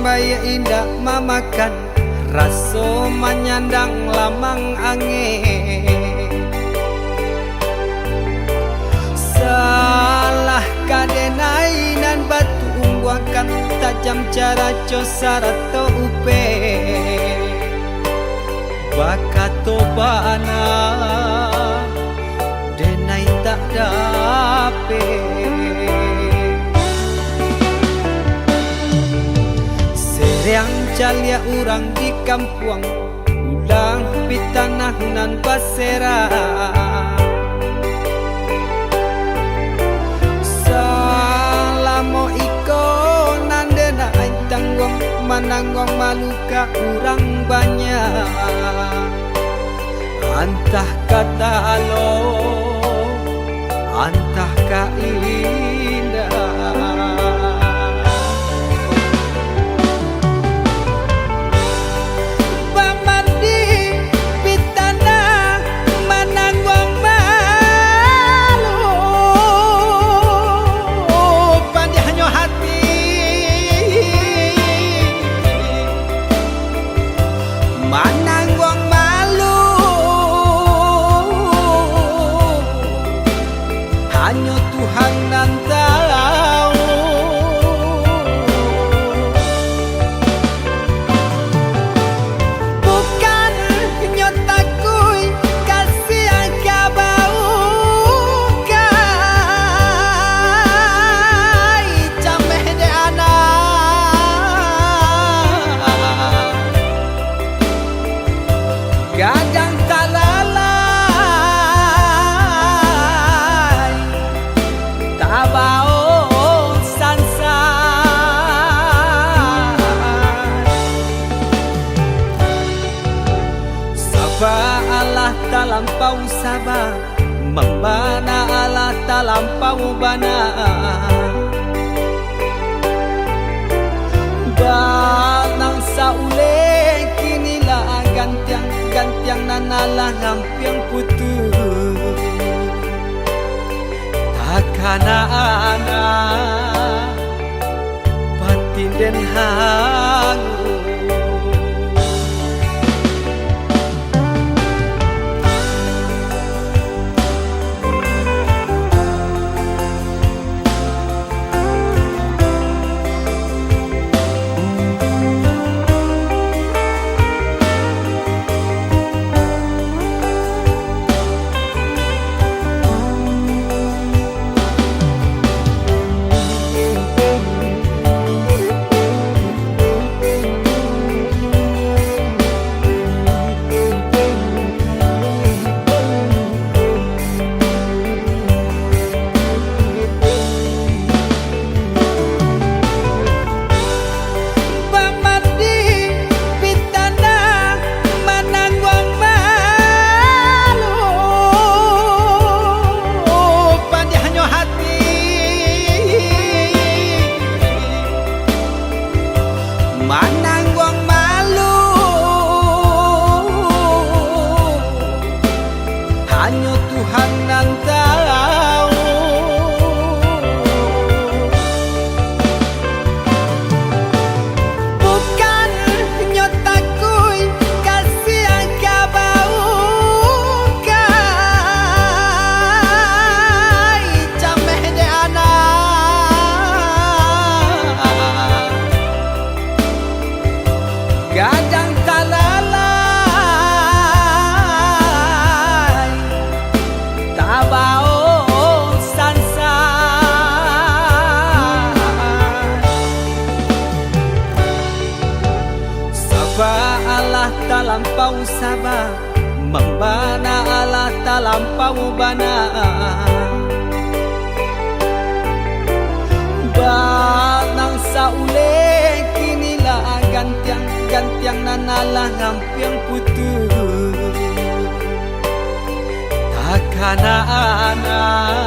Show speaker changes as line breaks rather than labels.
bayi indah mamakan raso menyandang lamang angin. Salah kadenai nan batu umbuakan tajam cara cosara to upe bakato bana denai tak dape. Seriang calia urang di kampung ulang pitanah nan basera. Salamo iko nandena ay tanggung mananggong maluka urang banyak. Antah kata alo, antah ka indah. Mananggong malu hanya Tuhan nan tahu. Bukan nyotakui kasih yang kau kai cameh de anak gadang talalai tabao sansai. Sabah Allah talampau sabah, membana Allah talampau bana. Danang saule kinilah gantiang nanalah ngampiang putus takana anak batin den hangu. Mananggong malu hanya Tuhan nan tahu. Bukan nyotakui kasih yang kau kai cameh de anak gadang talalai tabao sansai. Sabah Allah talampau sabah, membana Allah talampau bana. Danang saule kinilah gantiang nanalah ngampiang putus takana anak